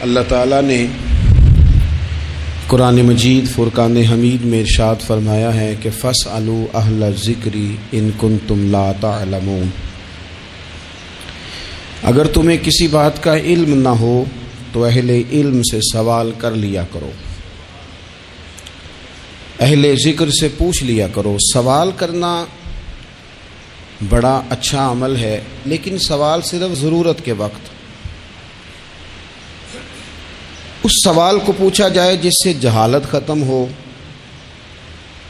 اللہ تعالیٰ نے قرآن مجید فرقان حمید میں ارشاد فرمایا ہے کہ فاسألوا اہل الذکر ان کنتم لا تعلمون، اگر تمہیں کسی بات کا علم نہ ہو تو اہل علم سے سوال کر لیا کرو، اہل ذکر سے پوچھ لیا کرو۔ سوال کرنا بڑا اچھا عمل ہے، لیکن سوال صرف ضرورت کے وقت اس سوال کو پوچھا جائے جس سے جہالت ختم ہو،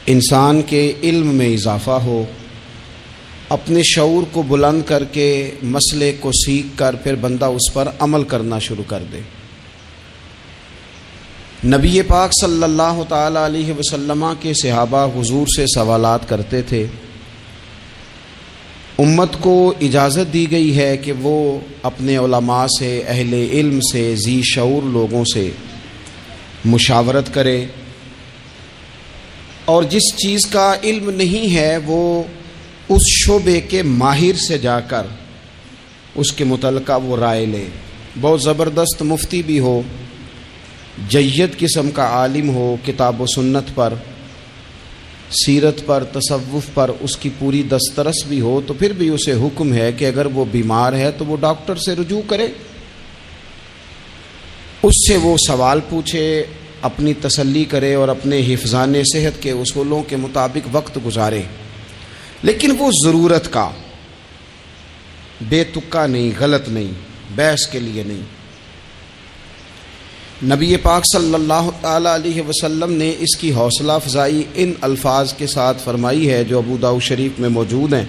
انسان کے علم میں اضافہ ہو، اپنے شعور کو بلند کر کے مسئلے کو سیکھ کر پھر بندہ اس پر عمل کرنا شروع کر دے۔ نبی پاک صلی اللہ تعالی علیہ وسلم کے صحابہ حضور سے سوالات کرتے تھے۔ امت کو اجازت دی گئی ہے کہ وہ اپنے علماء سے، اہل علم سے، ذی شعور لوگوں سے مشاورت کرے، اور جس چیز کا علم نہیں ہے وہ اس شعبے کے ماہر سے جا کر اس کے متعلقہ وہ رائے لے۔ بہت زبردست مفتی بھی ہو، جید قسم کا عالم ہو، کتاب و سنت پر، سیرت پر، تصوف پر اس کی پوری دسترس بھی ہو، تو پھر بھی اسے حکم ہے کہ اگر وہ بیمار ہے تو وہ ڈاکٹر سے رجوع کرے، اس سے وہ سوال پوچھے، اپنی تسلی کرے اور اپنے حفظان صحت کے اصولوں کے مطابق وقت گزارے، لیکن وہ ضرورت کا، بے تکا نہیں، غلط نہیں، بحث کے لیے نہیں۔ نبی پاک صلی اللہ تعالی علیہ وسلم نے اس کی حوصلہ افزائی ان الفاظ کے ساتھ فرمائی ہے جو ابو داؤد شریف میں موجود ہیں۔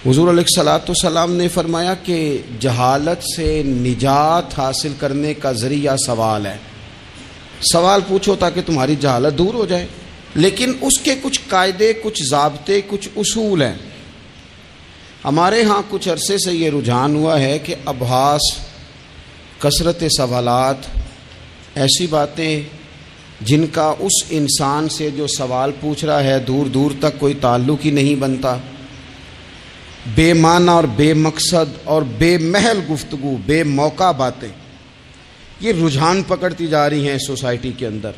حضور علیہ الصلوۃ والسلام نے فرمایا کہ جہالت سے نجات حاصل کرنے کا ذریعہ سوال ہے۔ سوال پوچھو تاکہ تمہاری جہالت دور ہو جائے، لیکن اس کے کچھ قاعدے، کچھ ضابطے، کچھ اصول ہیں۔ ہمارے ہاں کچھ عرصے سے یہ رجحان ہوا ہے کہ ابحاث، کثرت سوالات، ایسی باتیں جن کا اس انسان سے جو سوال پوچھ رہا ہے دور دور تک کوئی تعلق ہی نہیں بنتا، بے معنی اور بے مقصد اور بے محل گفتگو، بے موقع باتیں، یہ رجحان پکڑتی جا رہی ہیں سوسائٹی کے اندر۔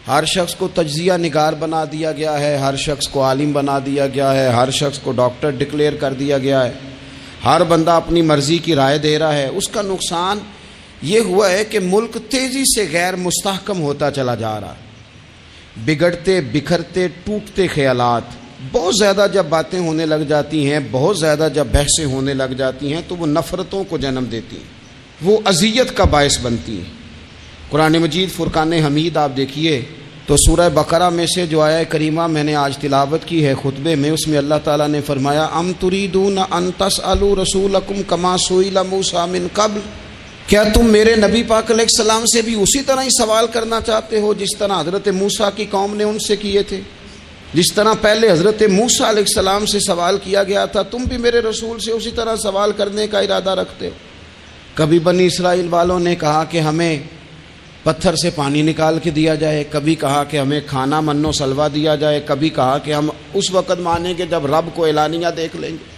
ہر شخص کو تجزیہ نگار بنا دیا گیا ہے، ہر شخص کو عالم بنا دیا گیا ہے، ہر شخص کو ڈاکٹر ڈکلیئر کر دیا گیا ہے، ہر بندہ اپنی مرضی کی رائے دے رہا ہے۔ اس کا نقصان یہ ہوا ہے کہ ملک تیزی سے غیر مستحکم ہوتا چلا جا رہا ہے۔ بگڑتے، بکھرتے، ٹوٹتے خیالات، بہت زیادہ جب باتیں ہونے لگ جاتی ہیں، بہت زیادہ جب بحثیں ہونے لگ جاتی ہیں تو وہ نفرتوں کو جنم دیتی ہیں، وہ اذیت کا باعث بنتی ہیں۔ قرآن مجید فرقان حمید آپ دیکھیے تو سورہ بقرہ میں سے جو آیہ کریمہ میں نے آج تلاوت کی ہے خطبے میں، اس میں اللہ تعالیٰ نے فرمایا ام تریدون ان تسألوا رسولکم کما سئل موسیٰ من قبل، کیا تم میرے نبی پاک علیہ السلام سے بھی اسی طرح ہی سوال کرنا چاہتے ہو جس طرح حضرت موسیٰ کی قوم نے ان سے کیے تھے؟ جس طرح پہلے حضرت موسیٰ علیہ السلام سے سوال کیا گیا تھا، تم بھی میرے رسول سے اسی طرح سوال کرنے کا ارادہ رکھتے ہو؟ کبھی بنی اسرائیل والوں نے کہا کہ ہمیں پتھر سے پانی نکال کے دیا جائے، کبھی کہا کہ ہمیں کھانا من و سلوہ دیا جائے، کبھی کہا کہ ہم اس وقت مانیں گے جب رب کو اعلانیہ دیکھ لیں گے۔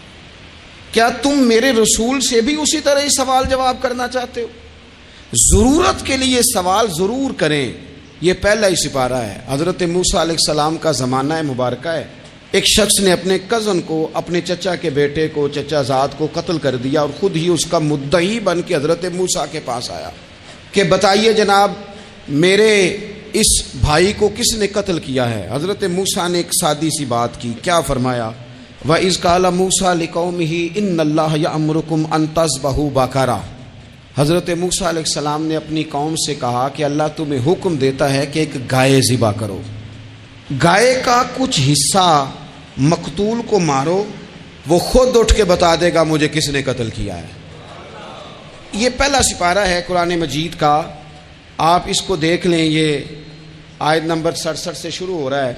کیا تم میرے رسول سے بھی اسی طرح ہی سوال جواب کرنا چاہتے ہو؟ ضرورت کے لیے سوال ضرور کریں، یہ پہلا ہی سپارہ ہے۔ حضرت موسیٰ علیہ السلام کا زمانہ مبارکہ ہے، ایک شخص نے اپنے کزن کو، اپنے چچا کے بیٹے کو، چچا زاد کو قتل کر دیا اور خود ہی اس کا مدعی بن کے حضرت موسیٰ کے پاس آیا کہ بتائیے جناب میرے اس بھائی کو کس نے قتل کیا ہے؟ حضرت موسیٰ نے ایک سادی سی بات کی، کیا فرمایا؟ وَإِذْ قَالَ مُوسَىٰ لِقَوْمِهِ إِنَّ اللَّهَ يَأْمُرُكُمْ أَن تَذْبَحُوا بَقَرَةً۔ حضرت موسیٰ علیہ السلام نے اپنی قوم سے کہا کہ اللہ تمہیں حکم دیتا ہے کہ ایک گائے ذبح کرو، گائے کا کچھ حصہ مقتول کو مارو، وہ خود اٹھ کے بتا دے گا مجھے کس نے قتل کیا ہے۔ یہ پہلا سپارہ ہے قرآن مجید کا، آپ اس کو دیکھ لیں، یہ آیت نمبر 67 سے شروع ہو رہا ہے۔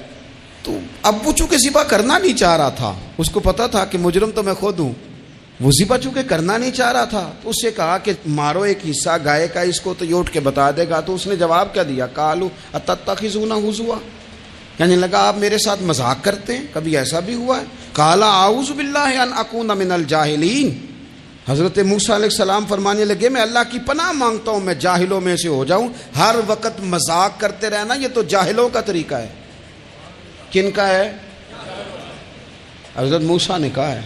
تو اب وہ چونکہ ذبح کرنا نہیں چاہ رہا تھا، اس کو پتا تھا کہ مجرم تو میں خود ہوں، وہ ذبح چونکہ کرنا نہیں چاہ رہا تھا تو اس سے کہا کہ مارو ایک حصہ گائے کا، اس کو تو یہ اٹھ کے بتا دے گا۔ تو اس نے جواب کیا دیا؟ قالوا اتتخذون ہزوا، یعنی لگا آپ میرے ساتھ مذاق کرتے ہیں، کبھی ایسا بھی ہوا ہے؟ قال اعوذ باللہ ان اکون من الجاہلین، حضرت موسیٰ علیہ السلام فرمانے لگے میں اللہ کی پناہ مانگتا ہوں میں جاہلوں میں سے ہو جاؤں. ہر وقت مذاق کرتے رہنا یہ تو جاہلوں کا طریقہ ہے. کن کا ہے؟ حضرت موسیٰ نے کہا ہے،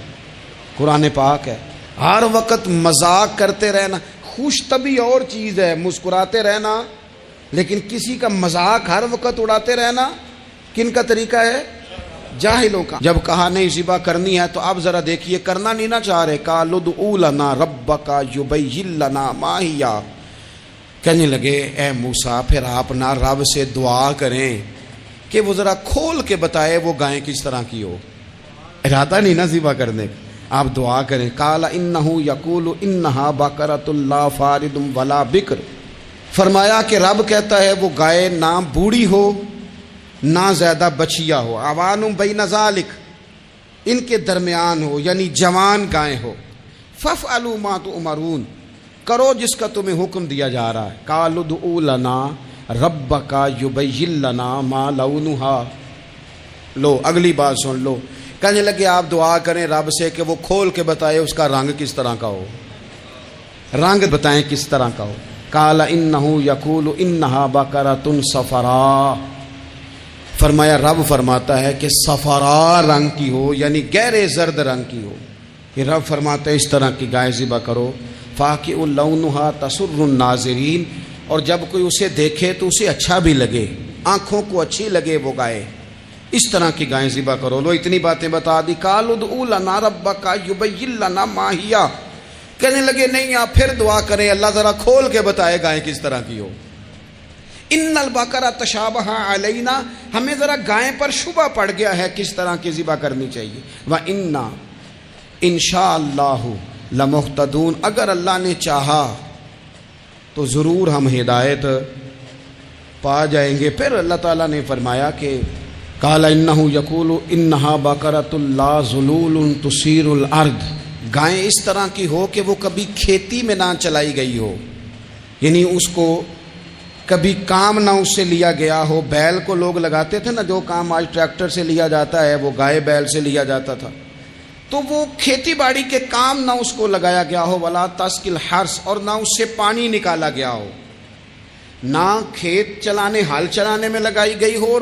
قرآن پاک ہے. ہر وقت مذاق کرتے رہنا. خوش طبعی اور چیز ہے، مسکراتے رہنا، لیکن کسی کا مذاق ہر وقت اڑاتے رہنا کن کا طریقہ ہے؟ جاہلوں کا. جب کہا نہیں ذبح کرنی ہے تو اب ذرا دیکھیے کرنا نہیں نہ چاہ رہے. قالوا ادع لنا ربک یبین لنا ما ہی. کہنے لگے اے موسیٰ پھر آپ نہ رب سے دعا کریں کہ وہ ذرا کھول کے بتائے وہ گائے کس طرح کی ہو. ارادہ نہیں نہ ذبح کرنے کا، آپ دعا کریں. قال انہ یقول انہا بقرۃ لا فارض ولا بکر. فرمایا کہ رب کہتا ہے وہ گائے نہ بوڑھی ہو نہ زیادہ بچیا ہو، عوان بین ذالک، ان کے درمیان ہو، یعنی جوان گائے ہو. فافعلوا ما تؤمرون، کرو جس کا تمہیں حکم دیا جا رہا ہے. قالوا ادع لنا ربک یبین لنا ما لونھا. لو اگلی بات سن لو. کہنے لگے آپ دعا کریں رب سے کہ وہ کھول کے بتائے اس کا رنگ کس طرح کا ہو، رنگ بتائیں کس طرح کا ہو. قال انہ یقول انہا بقرۃ صفراء. فرمایا رب فرماتا ہے کہ صفراء رنگ کی ہو، یعنی گہرے زرد رنگ کی ہو. یہ رب فرماتا ہے اس طرح کی گائے ذبح کرو. فاقع لونھا تسر الناظرین، اور جب کوئی اسے دیکھے تو اسے اچھا بھی لگے، آنکھوں کو اچھی لگے وہ گائے. اس طرح کی گائیں ذبح کرو. لو اتنی باتیں بتا دی. قالوا ادع لنا ربک یبین لنا ما ہی. کہنے لگے نہیں آپ پھر دعا کریں اللہ ذرا کھول کے بتائے گائیں کس طرح کی ہو. ان البقرہ تشابہ علینا، ہمیں ذرا گائیں پر شبہ پڑ گیا ہے کس طرح کی ذبح کرنی چاہیے. وَإِنَّا انشاءاللہ لمہتدون، اگر اللہ نے چاہا تو ضرور ہم ہدایت پا جائیں گے. پھر اللہ تعالیٰ نے فرمایا کہ قال انہ یقول انہا بقرۃ لا ذلول تثیر الارض، گائیں اس طرح کی ہو کہ وہ کبھی کھیتی میں نہ چلائی گئی ہو، یعنی اس کو کبھی کام نہ اس سے لیا گیا ہو. بیل کو لوگ لگاتے تھے نا، جو کام آج ٹریکٹر سے لیا جاتا ہے وہ گائے بیل سے لیا جاتا تھا. تو وہ کھیتی باڑی کے کام نہ اس کو لگایا گیا ہو. ولا تسقی الحرث، اور نہ اس سے پانی نکالا گیا ہو، نہ کھیت چلانے ہل چلانے میں لگائی گئی ہو. اور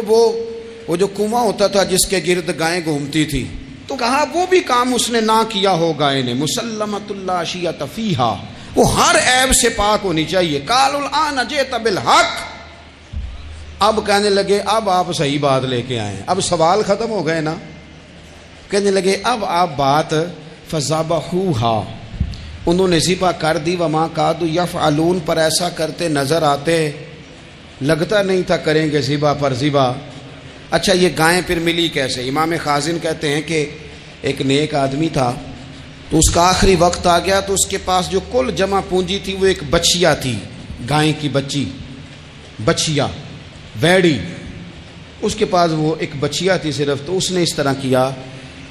وہ جو کنواں ہوتا تھا جس کے گرد گائیں گھومتی تھی، تو کہا وہ بھی کام اس نے نہ کیا ہو گائے نے. مسلمۃ لا شیۃ فیہا، وہ ہر عیب سے پاک ہونی چاہیے. قالوا الآن جئت بالحق، اب کہنے لگے اب آپ صحیح بات لے کے آئے، اب سوال ختم ہو گئے نا. کہنے لگے اب آپ بات فذبحوہا، انہوں نے ذبح کر دی. وما کادوا یفعلون، پر ایسا کرتے نظر آتے، لگتا نہیں تھا کریں گے ذبح پر ذبح. اچھا یہ گائیں پھر ملی کیسے؟ امام خازن کہتے ہیں کہ ایک نیک آدمی تھا، تو اس کا آخری وقت آ گیا، تو اس کے پاس جو کل جمع پونجی تھی وہ ایک بچیا تھی، گائیں کی بچی، بچیا ویڑی، اس کے پاس وہ ایک بچیا تھی صرف. تو اس نے اس طرح کیا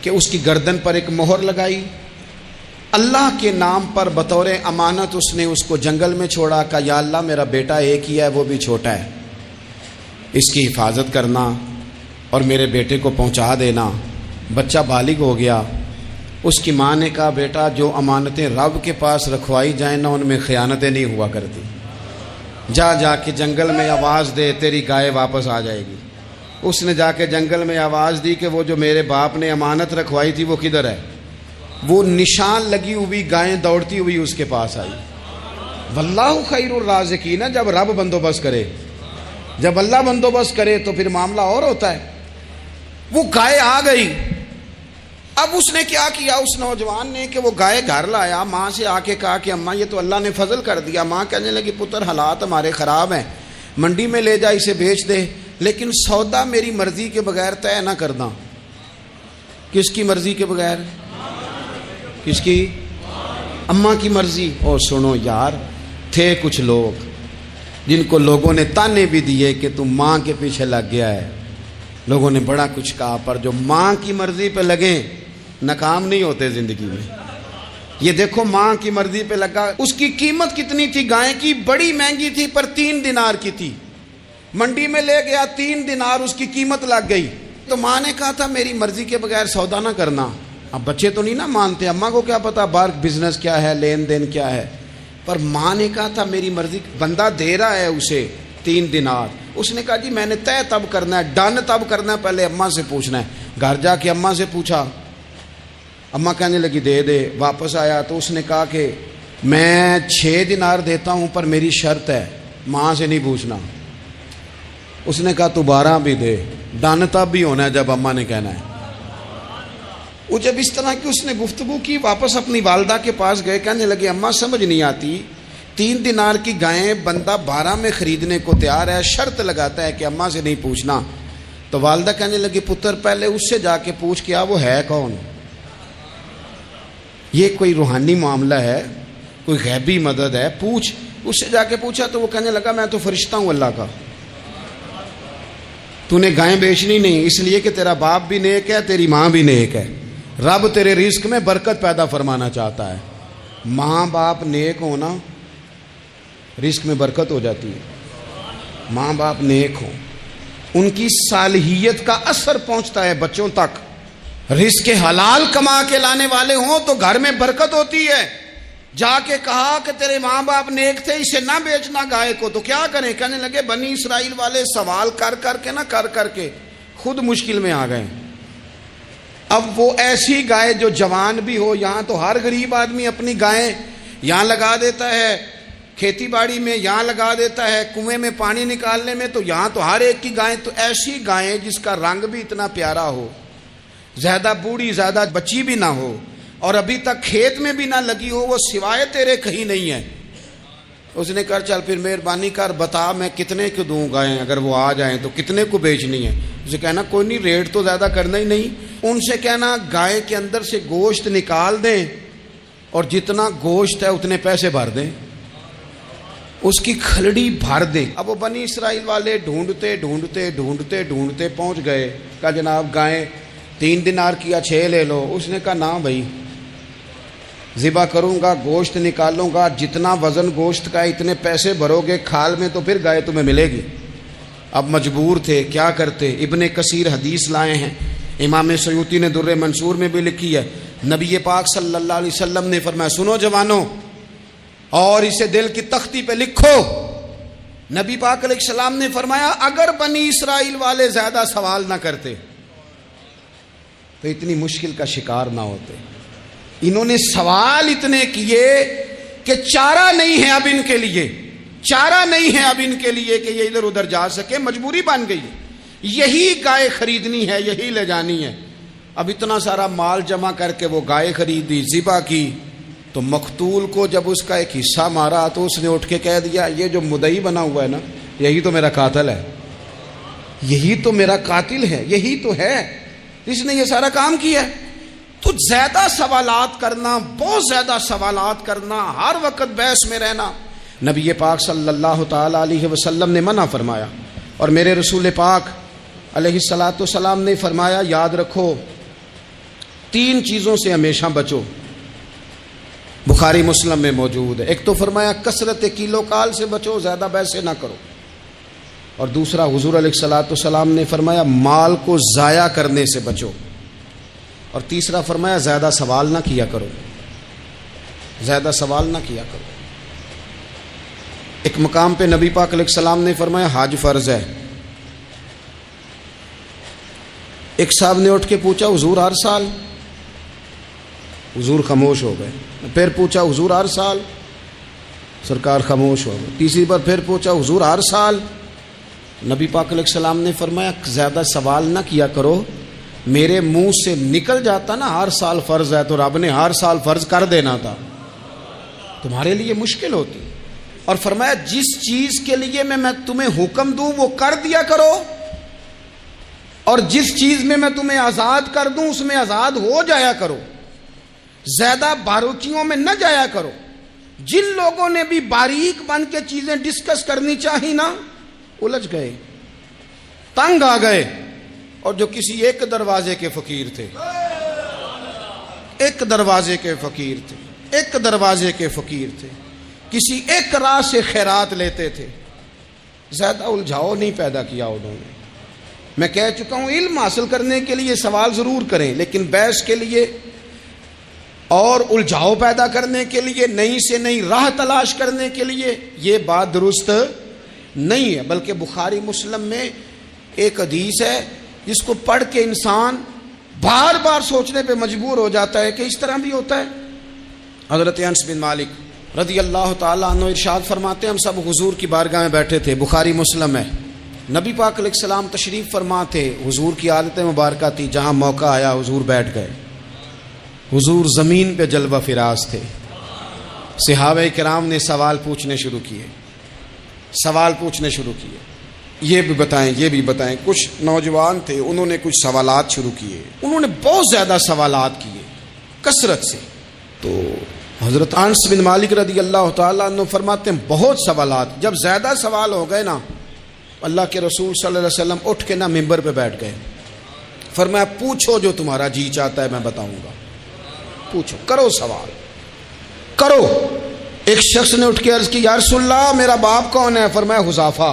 کہ اس کی گردن پر ایک مہر لگائی، اللہ کے نام پر بطور امانت اس نے اس کو جنگل میں چھوڑا. کہا یا اللہ میرا بیٹا ایک ہی ہے، وہ بھی چھوٹا ہے، اس کی حفاظت کرنا اور میرے بیٹے کو پہنچا دینا. بچہ بالغ ہو گیا. اس کی ماں نے کہا بیٹا جو امانتیں رب کے پاس رکھوائی جائیں نا ان میں خیانتیں نہیں ہوا کرتی، جا کے جنگل میں آواز دے تیری گائے واپس آ جائے گی. اس نے جا کے جنگل میں آواز دی کہ وہ جو میرے باپ نے امانت رکھوائی تھی وہ کدھر ہے. وہ نشان لگی ہوئی گائیں دوڑتی ہوئی اس کے پاس آئی. واللہ خیر الرازقین، جب رب بندوبست کرے، جب اللہ بندوبست کرے تو پھر معاملہ اور ہوتا ہے. وہ گائے آ گئی. اب اس نے کیا کیا اس نوجوان نے کہ وہ گائے گھر لایا، ماں سے آ کے کہا کہ اماں یہ تو اللہ نے فضل کر دیا. ماں کہنے لگی پتر حالات ہمارے خراب ہیں، منڈی میں لے جا اسے بیچ دے، لیکن سودا میری مرضی کے بغیر طے نہ کرنا. کس کی مرضی کے بغیر؟ کس کی؟ اماں کی مرضی. اور سنو یار، تھے کچھ لوگ جن کو لوگوں نے تانے بھی دیے کہ تم ماں کے پیچھے لگ گیا ہے، لوگوں نے بڑا کچھ کہا، پر جو ماں کی مرضی پہ لگیں ناکام نہیں ہوتے زندگی میں. یہ دیکھو ماں کی مرضی پہ لگا. اس کی قیمت کتنی تھی گائے کی؟ بڑی مہنگی تھی، پر 3 دینار کی تھی. منڈی میں لے گیا، 3 دینار اس کی قیمت لگ گئی. تو ماں نے کہا تھا میری مرضی کے بغیر سودا نہ کرنا. اب بچے تو نہیں نا مانتے، اماں کو کیا پتا باہر بزنس کیا ہے، لین دین کیا ہے، پر ماں نے کہا تھا میری مرضی، بندہ دے رہا ہے اسے 3 دینار، اس نے کہا جی میں نے طے تب کرنا ہے، ڈن تب کرنا ہے، پہلے اماں سے پوچھنا ہے۔ گھر جا کے اماں سے پوچھا، اماں کہنے لگی دے دے، واپس آیا تو اس نے کہا کہ میں 6 دینار دیتا ہوں پر میری شرط ہے، ماں سے نہیں پوچھنا۔ اس نے کہا تو 12 بھی دے، ڈن تب بھی ہونا ہے جب اماں نے کہنا ہے۔ وہ جب اس طرح کی اس نے گفتگو کی، واپس اپنی والدہ کے پاس گئے، کہنے لگے اماں سمجھ نہیں آتی، 3 دینار کی گائیں بندہ 12 میں خریدنے کو تیار ہے، شرط لگاتا ہے کہ اماں سے نہیں پوچھنا۔ تو والدہ کہنے لگی پتر پہلے اس سے جا کے پوچھ کیا وہ ہے کون، یہ کوئی روحانی معاملہ ہے، کوئی غیبی مدد ہے، پوچھ۔ اس سے جا کے پوچھا تو وہ کہنے لگا میں تو فرشتہ ہوں اللہ کا، تو نے گائیں بیچنی نہیں، اس لیے کہ تیرا باپ بھی نیک ہے، تیری ماں بھی نیک ہے، رب تیرے رزق میں برکت پیدا فرمانا چاہتا ہے۔ ماں باپ نیک ہونا رزق میں برکت ہو جاتی ہے، ماں باپ نیک ہوں، ان کی صالحیت کا اثر پہنچتا ہے بچوں تک، رزق حلال کما کے لانے والے ہوں تو گھر میں برکت ہوتی ہے۔ جا کے کہا کہ تیرے ماں باپ نیک تھے، اسے نہ بیچنا گائے کو، تو کیا کریں؟ کہنے لگے بنی اسرائیل والے سوال کر کر کے خود مشکل میں آ گئے۔ اب وہ ایسی گائے جو جوان بھی ہو، یہاں تو ہر غریب آدمی اپنی گائیں یہاں لگا دیتا ہے، کھیتی باڑی میں یہاں لگا دیتا ہے، کنویں میں پانی نکالنے میں، تو یہاں تو ہر ایک کی گائیں، تو ایسی گائیں جس کا رنگ بھی اتنا پیارا ہو، زیادہ بوڑھی زیادہ بچی بھی نہ ہو، اور ابھی تک کھیت میں بھی نہ لگی ہو، وہ سوائے تیرے کہیں نہیں ہے۔ اس نے کہا چل پھر مہربانی کر بتا میں کتنے کو دوں گائیں، اگر وہ آ جائیں تو کتنے کو بیچنی ہے؟ اسے کہنا کوئی نہیں، ریٹ تو زیادہ کرنا ہی نہیں، ان سے کہنا گائے کے اندر سے گوشت نکال دیں اور جتنا گوشت ہے اتنے پیسے بھر دیں، اس کی کھلڑی بھر دیں۔ اب وہ بنی اسرائیل والے ڈھونڈتے پہنچ گئے، کہا جناب گائیں 3 دینار کیا 6 لے لو۔ اس نے کہا نہ بھائی، ذبح کروں گا، گوشت نکالوں گا، جتنا وزن گوشت کا اتنے پیسے بھرو گے کھال میں تو پھر گائے تمہیں ملے گی۔ اب مجبور تھے، کیا کرتے؟ ابن کثیر حدیث لائے ہیں، امام سیوطی نے در منصور میں بھی لکھی ہے، نبی پاک صلی اللہ علیہ وسلم نے فرمایا سنو جوانوں اور اسے دل کی تختی پہ لکھو، نبی پاک علیہ السلام نے فرمایا اگر بنی اسرائیل والے زیادہ سوال نہ کرتے تو اتنی مشکل کا شکار نہ ہوتے۔ انہوں نے سوال اتنے کیے کہ چارہ نہیں ہے اب ان کے لیے، چارہ نہیں ہے اب ان کے لیے کہ یہ ادھر ادھر جا سکے، مجبوری بن گئی، یہی گائے خریدنی ہے، یہی لے جانی ہے۔ اب اتنا سارا مال جمع کر کے وہ گائے خریدی، ذبح کی، تو مقتول کو جب اس کا ایک حصہ مارا تو اس نے اٹھ کے کہہ دیا یہ جو مدعی بنا ہوا ہے نا، یہی تو میرا قاتل ہے، یہی تو میرا قاتل ہے، یہی تو ہے، اس نے یہ سارا کام کیا ہے۔ تو زیادہ سوالات کرنا، بہت زیادہ سوالات کرنا، ہر وقت بحث میں رہنا، نبی پاک صلی اللہ تعالی علیہ وسلم نے منع فرمایا، اور میرے رسول پاک علیہ الصلاۃ والسلام نے فرمایا یاد رکھو 3 چیزوں سے ہمیشہ بچو، بخاری مسلم میں موجود ہے۔ ایک تو فرمایا کثرت کیلو کال سے بچو، زیادہ بحث نہ کرو، اور دوسرا حضور علیہ الصلاۃ والسلام نے فرمایا مال کو ضائع کرنے سے بچو، اور تیسرا فرمایا زیادہ سوال نہ کیا کرو، زیادہ سوال نہ کیا کرو۔ ایک مقام پہ نبی پاک علیہ السلام نے فرمایا حج فرض ہے، ایک صاحب نے اٹھ کے پوچھا حضور ہر سال؟ حضور خاموش ہو گئے۔ پھر پوچھا حضور ہر سال؟ سرکار خاموش ہو گئے۔ تیسری بار پھر پوچھا حضور ہر سال؟ نبی پاک علیہ السلام نے فرمایا زیادہ سوال نہ کیا کرو، میرے منہ سے نکل جاتا نا ہر سال فرض ہے تو رب نے ہر سال فرض کر دینا تھا، تمہارے لیے مشکل ہوتی۔ اور فرمایا جس چیز کے لیے میں تمہیں حکم دوں وہ کر دیا کرو، اور جس چیز میں تمہیں آزاد کر دوں اس میں آزاد ہو جایا کرو، زیادہ باریکیوں میں نہ جایا کرو۔ جن لوگوں نے بھی باریک بن کے چیزیں ڈسکس کرنی چاہی نا، الجھ گئے، تنگ آ گئے، اور جو کسی ایک دروازے کے فقیر تھے، ایک دروازے کے فقیر تھے، ایک دروازے کے فقیر تھے، کسی ایک راہ سے خیرات لیتے تھے، زیادہ الجھاؤ نہیں پیدا کیا انہوں نے۔ میں کہہ چکا ہوں علم حاصل کرنے کے لیے سوال ضرور کریں، لیکن بحث کے لیے اور الجھاؤ پیدا کرنے کے لیے، نئی سے نئی راہ تلاش کرنے کے لیے، یہ بات درست نہیں ہے۔ بلکہ بخاری مسلم میں ایک حدیث ہے جس کو پڑھ کے انسان بار بار سوچنے پہ مجبور ہو جاتا ہے کہ اس طرح بھی ہوتا ہے۔ حضرت انس بن مالک رضی اللہ تعالیٰ عنہ ارشاد فرماتے ہیں، ہم سب حضور کی بارگاہ میں بیٹھے تھے، بخاری مسلم ہے، نبی پاک علیہ السلام تشریف فرما تھے، حضور کی عادت مبارکہ تھی جہاں موقع آیا حضور بیٹھ گئے۔ حضور زمین پہ جلوہ فراز تھے، صحابہ کرام نے سوال پوچھنے شروع کیے، یہ بھی بتائیں یہ بھی بتائیں۔ کچھ نوجوان تھے، انہوں نے کچھ سوالات شروع کیے، انہوں نے بہت زیادہ سوالات کیے کثرت سے۔ تو حضرت انس بن مالک رضی اللہ تعالیٰ عنہ فرماتے ہیں بہت سوالات، جب زیادہ سوال ہو گئے نا، اللہ کے رسول صلی اللہ علیہ وسلم اٹھ کے نا ممبر پہ بیٹھ گئے، فرمایا پوچھو جو تمہارا جی چاہتا ہے میں بتاؤں گا، پوچھو، کرو سوال کرو۔ ایک شخص نے اٹھ کے عرض کی یا رسول اللہ میرا باپ کون ہے؟ فرمایا حذیفہ۔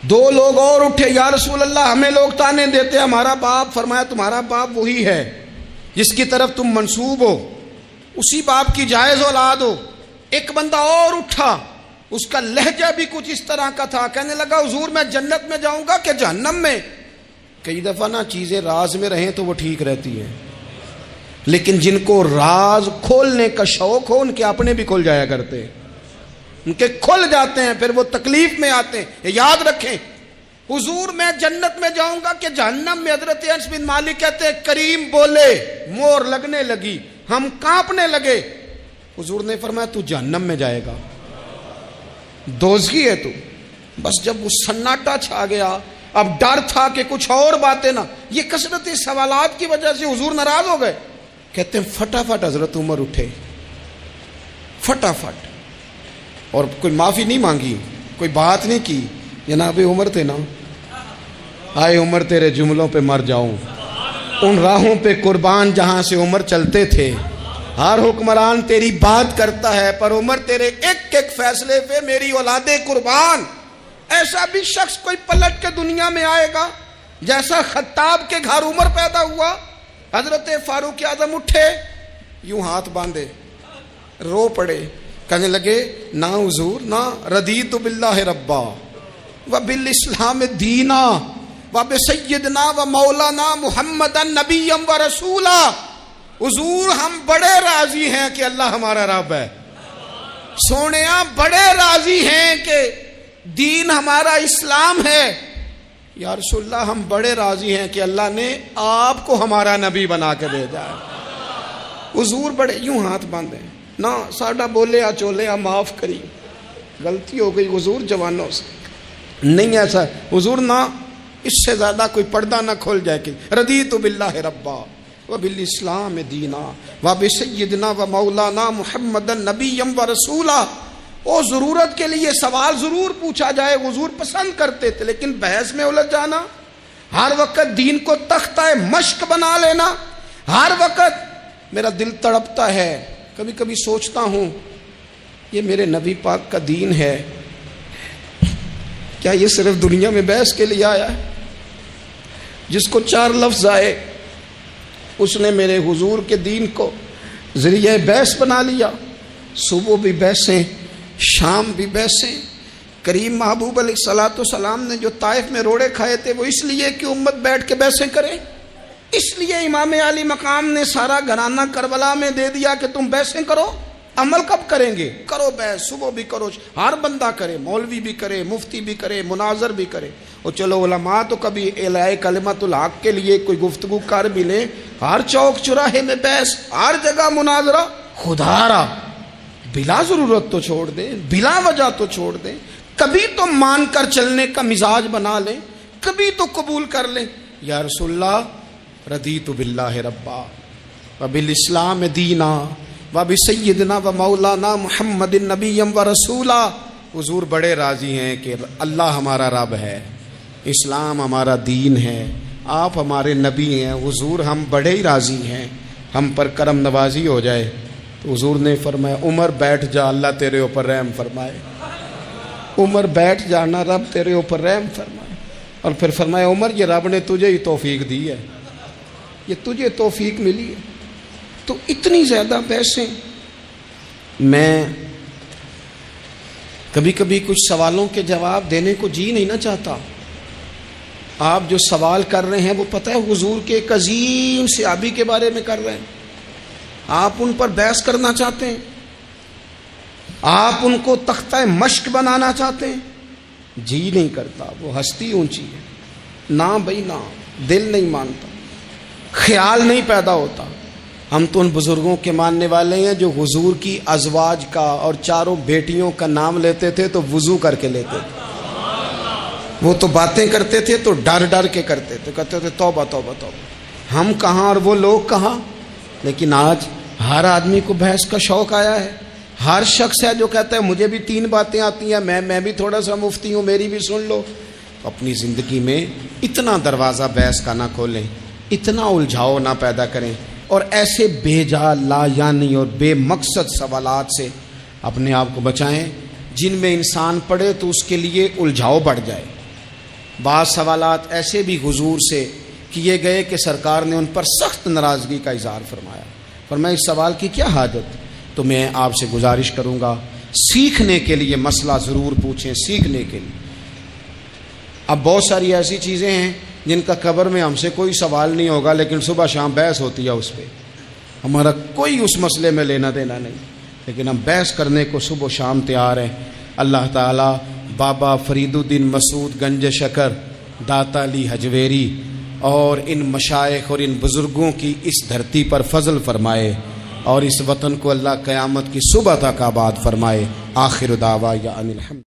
دو لوگ اور اٹھے، یا رسول اللہ ہمیں لوگ تانے دیتے ہمارا باپ۔ فرمایا تمہارا باپ وہی ہے جس کی طرف تم منسوب ہو، اسی باپ کی جائز اولاد ہو۔ ایک بندہ اور اٹھا، اس کا لہجہ بھی کچھ اس طرح کا تھا، کہنے لگا حضور میں جنت میں جاؤں گا کہ جہنم میں؟ کئی دفعہ نا چیزیں راز میں رہیں تو وہ ٹھیک رہتی ہیں، لیکن جن کو راز کھولنے کا شوق ہو ان کے اپنے بھی کھل جایا کرتے ہیں، ان کے کھل جاتے ہیں، پھر وہ تکلیف میں آتے ہیں۔ یاد رکھیں، حضور میں جنت میں جاؤں گا کہ جہنم میں؟ حضرت انس بن مالک کہتے ہیں کریم بولے، مور لگنے لگی، ہم کانپنے لگے۔ حضور نے فرمایا تو جہنم میں جائے گا، دوزخی ہے تو۔ بس جب وہ سناٹا چھا گیا، اب ڈر تھا کہ کچھ اور باتیں نہ، یہ کثرت سوالات کی وجہ سے حضور ناراض ہو گئے۔ کہتے ہیں فٹافٹ حضرت عمر اٹھے، فٹافٹ، اور کوئی معافی نہیں مانگی، کوئی بات نہیں کی۔ جناب عمر تھے نا، آئے عمر تیرے جملوں پہ مر جاؤں، ان راہوں پہ قربان جہاں سے عمر چلتے تھے۔ ہر حکمران تیری بات کرتا ہے، پر عمر تیرے ایک ایک فیصلے پہ میری اولادیں قربان۔ ایسا بھی شخص کوئی پلٹ کے دنیا میں آئے گا جیسا خطاب کے گھر عمر پیدا ہوا۔ حضرت فاروق اعظم اٹھے، یوں ہاتھ باندھے، رو پڑے، کہنے لگے نہ حضور نہ، رضیت باللہ ربا وبالاسلام دینا وبسیدنا ومولانا محمد نبی و رسولا۔ حضور ہم بڑے راضی ہیں کہ اللہ ہمارا رب ہے، سونیا بڑے راضی ہیں کہ دین ہمارا اسلام ہے۔ یا رسول اللہ ہم بڑے راضی ہیں کہ اللہ نے آپ کو ہمارا نبی بنا کے بھیجا ہے۔ حضور بڑے، یوں ہاتھ باندھے، نہ ساڈا بولیا چولیا معاف کری، غلطی ہو گئی حضور جوانوں سے، نہیں ایسا حضور، نہ اس سے زیادہ کوئی پردہ نہ کھول جائے کہ رضیت باللہ ربا وبالاسلام دینا وبسیدنا ومولانا محمد نبی و رسولا۔ وہ ضرورت کے لیے سوال ضرور پوچھا جائے، حضور پسند کرتے تھے، لیکن بحث میں الجھ جانا، ہر وقت دین کو تختہ مشق بنا لینا، ہر وقت میرا دل تڑپتا ہے، کبھی کبھی سوچتا ہوں یہ میرے نبی پاک کا دین ہے، کیا یہ صرف دنیا میں بحث کے لیے آیا ہے؟ جس کو 4 لفظ آئے اس نے میرے حضور کے دین کو ذریعہ بحث بنا لیا۔ صبح بھی بحثیں، شام بھی بحثیں۔ کریم محبوب علیہ الصلوۃ والسلام نے جو طائف میں روڑے کھائے تھے وہ اس لیے کہ امت بیٹھ کے بحثیں کرے، اس لیے امام علی مقام نے سارا گھرانہ کربلا میں دے دیا کہ تم بحثیں کرو۔ عمل کب کریں گے؟ کرو بحث، صبح بھی کرو، ہر بندہ کرے، مولوی بھی کرے، مفتی بھی کرے، مناظر بھی کرے، اور چلو علماء تو کبھی اعلاء کلمت الحق کے لیے کوئی گفتگو کر بھی لیں۔ ہر چوک چراہے میں بحث، ہر جگہ مناظرہ، خدا را بلا ضرورت تو چھوڑ دیں، بلا وجہ تو چھوڑ دیں، کبھی تو مان کر چلنے کا مزاج بنا لیں، کبھی تو قبول کر لیں۔ یا رسول اللہ رضیت باللہ ربا وبالاسلام دینا وبسیدنا ومولانا محمد نبی و رسولا۔ حضور بڑے راضی ہیں کہ اللہ ہمارا رب ہے، اسلام ہمارا دین ہے، آپ ہمارے نبی ہیں۔ حضور ہم بڑے ہی راضی ہیں، ہم پر کرم نوازی ہو جائے۔ تو حضور نے فرمایا عمر بیٹھ جا، اللہ تیرے اوپر رحم فرمائے۔ عمر بیٹھ جانا، رب تیرے اوپر رحم فرمائے۔ اور پھر فرمایا عمر یہ رب نے تجھے ہی توفیق دی ہے، یہ تجھے توفیق ملی ہے۔ تو اتنی زیادہ بحثیں. میں کبھی کبھی کچھ سوالوں کے جواب دینے کو جی نہیں نہ چاہتا. آپ جو سوال کر رہے ہیں وہ پتہ ہے حضور کے ایک عظیم صحابی کے بارے میں کر رہے ہیں. آپ ان پر بحث کرنا چاہتے ہیں, آپ ان کو تختہ مشق بنانا چاہتے ہیں. جی نہیں کرتا, وہ ہستی اونچی ہے. نہ بھائی نہ, دل نہیں مانتا, خیال نہیں پیدا ہوتا. ہم تو ان بزرگوں کے ماننے والے ہیں جو حضور کی ازواج کا اور چاروں بیٹیوں کا نام لیتے تھے تو وضو کر کے لیتے تھے. وہ تو باتیں کرتے تھے تو ڈر ڈر کے کرتے تھے, کہتے تھے توبہ توبہ توبہ. ہم کہاں اور وہ لوگ کہاں. لیکن آج ہر آدمی کو بحث کا شوق آیا ہے. ہر شخص ہے جو کہتا ہے مجھے بھی 3 باتیں آتی ہیں, میں بھی تھوڑا سا مفتی ہوں, میری بھی سن لو. تو اپنی زندگی میں اتنا دروازہ بحث کا نہ کھولیں, اتنا الجھاؤ نہ پیدا کریں, اور ایسے بے جا لا یعنی اور بے مقصد سوالات سے اپنے آپ کو بچائیں جن میں انسان پڑھے تو اس کے لیے الجھاؤ بڑھ جائے. بعض سوالات ایسے بھی حضور سے کیے گئے کہ سرکار نے ان پر سخت ناراضگی کا اظہار فرمایا. فرمایا اس سوال کی کیا حاجت. تو میں آپ سے گزارش کروں گا سیکھنے کے لیے مسئلہ ضرور پوچھیں, سیکھنے کے لیے. اب بہت ساری ایسی چیزیں ہیں جن کا قبر میں ہم سے کوئی سوال نہیں ہوگا, لیکن صبح شام بحث ہوتی ہے اس پہ. ہمارا کوئی اس مسئلے میں لینا دینا نہیں, لیکن ہم بحث کرنے کو صبح و شام تیار ہیں. اللہ تعالیٰ بابا فرید الدین مسعود گنج شکر, داتا علی حجویری اور ان مشائخ اور ان بزرگوں کی اس دھرتی پر فضل فرمائے, اور اس وطن کو اللہ قیامت کی صبح تک آباد فرمائے. آخر دعوانا ان الحمد.